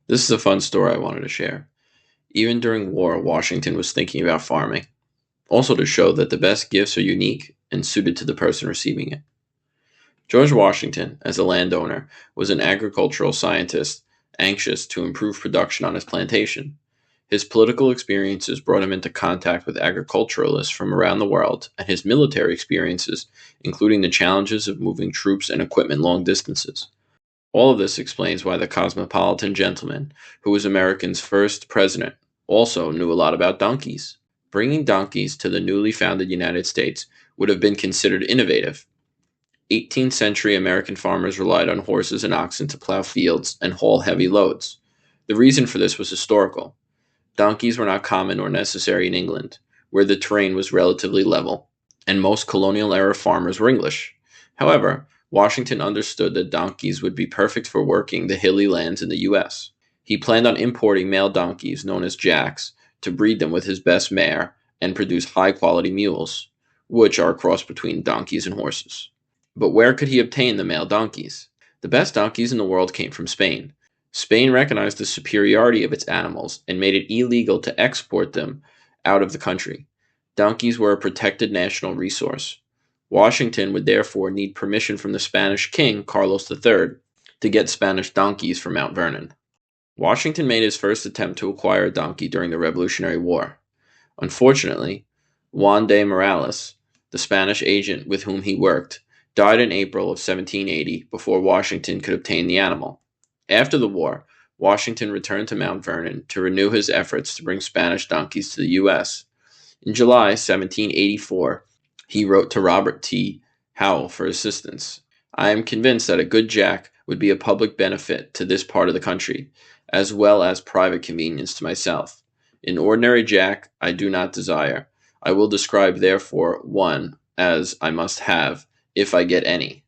This is a fun story I wanted to share. Even during war, Washington was thinking about farming, also to show that the best gifts are unique and suited to the person receiving it. George Washington, as a landowner, was an agricultural scientist anxious to improve production on his plantation. His political experiences brought him into contact with agriculturalists from around the world, and his military experiences, including the challenges of moving troops and equipment long distances. All of this explains why the cosmopolitan gentleman, who was America's first president, also knew a lot about donkeys. Bringing donkeys to the newly founded United States would have been considered innovative. 18th century American farmers relied on horses and oxen to plow fields and haul heavy loads. The reason for this was historical. Donkeys were not common or necessary in England, where the terrain was relatively level, and most colonial era farmers were English. However, Washington understood that donkeys would be perfect for working the hilly lands in the U.S. He planned on importing male donkeys, known as jacks, to breed them with his best mare and produce high quality mules, which are a cross between donkeys and horses. But where could he obtain the male donkeys? The best donkeys in the world came from Spain. Spain recognized the superiority of its animals and made it illegal to export them out of the country. Donkeys were a protected national resource. Washington would therefore need permission from the Spanish king, Carlos III, to get Spanish donkeys from Mount Vernon. Washington made his first attempt to acquire a donkey during the Revolutionary War. Unfortunately, Juan de Morales, the Spanish agent with whom he worked, died in April of 1780 before Washington could obtain the animal. After the war, Washington returned to Mount Vernon to renew his efforts to bring Spanish donkeys to the U.S. In July 1784, he wrote to Robert T. Howell for assistance. I am convinced that a good jack would be a public benefit to this part of the country, as well as private convenience to myself. An ordinary jack I do not desire. I will describe therefore one as I must have, if I get any.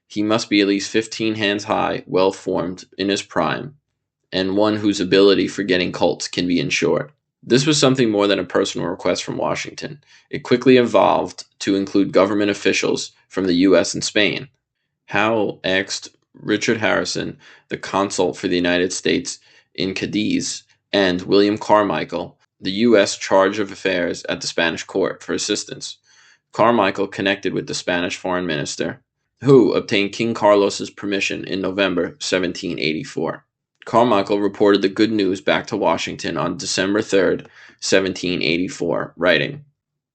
He must be at least 15 hands high, well formed, in his prime, and one whose ability for getting colts can be ensured. This was something more than a personal request from Washington. It quickly evolved to include government officials from the U.S. and Spain. Howell asked Richard Harrison, the consul for the United States in Cadiz, and William Carmichael, the U.S. charge of affairs at the Spanish court, for assistance. Carmichael connected with the Spanish foreign minister, who obtained King Carlos's permission in November 1784. Carmichael reported the good news back to Washington on December 3rd, 1784, writing,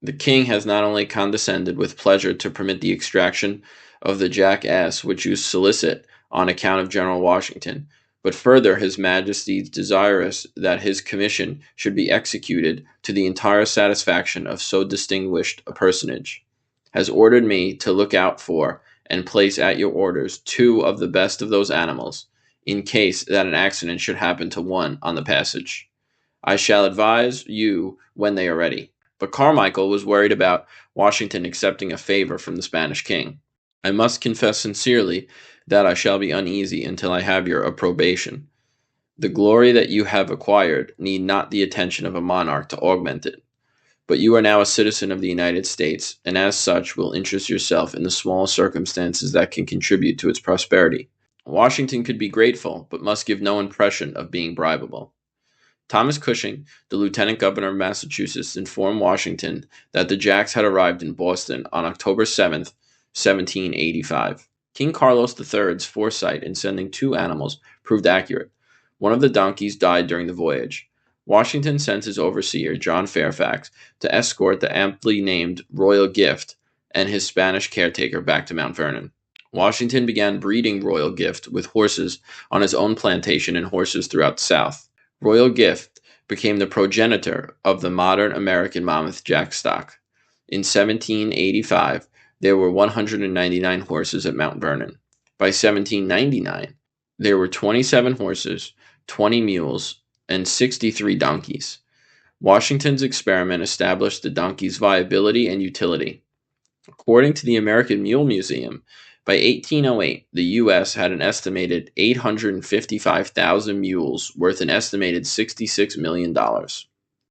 "The king has not only condescended with pleasure to permit the extraction of the jackass which you solicit on account of General Washington, but further his majesty desirous that his commission should be executed to the entire satisfaction of so distinguished a personage, has ordered me to look out for and place at your orders 2 of the best of those animals, in case that an accident should happen to one on the passage. I shall advise you when they are ready." But Carmichael was worried about Washington accepting a favor from the Spanish king. "I must confess sincerely that I shall be uneasy until I have your approbation. The glory that you have acquired need not the attention of a monarch to augment it. But you are now a citizen of the United States, and as such will interest yourself in the small circumstances that can contribute to its prosperity. Washington could be grateful, but must give no impression of being bribable." Thomas Cushing, the lieutenant governor of Massachusetts, informed Washington that the jacks had arrived in Boston on October 7th, 1785. King Carlos III's foresight in sending 2 animals proved accurate. One of the donkeys died during the voyage. Washington sent his overseer, John Fairfax, to escort the aptly named Royal Gift and his Spanish caretaker back to Mount Vernon. Washington began breeding Royal Gift with horses on his own plantation and horses throughout the South. Royal Gift became the progenitor of the modern American Monmouth Jack stock. In 1785, there were 199 horses at Mount Vernon. By 1799, there were 27 horses, 20 mules, and 63 donkeys. Washington's experiment established the donkey's viability and utility. According to the American Mule Museum, by 1808, the U.S. had an estimated 855,000 mules worth an estimated $66 million.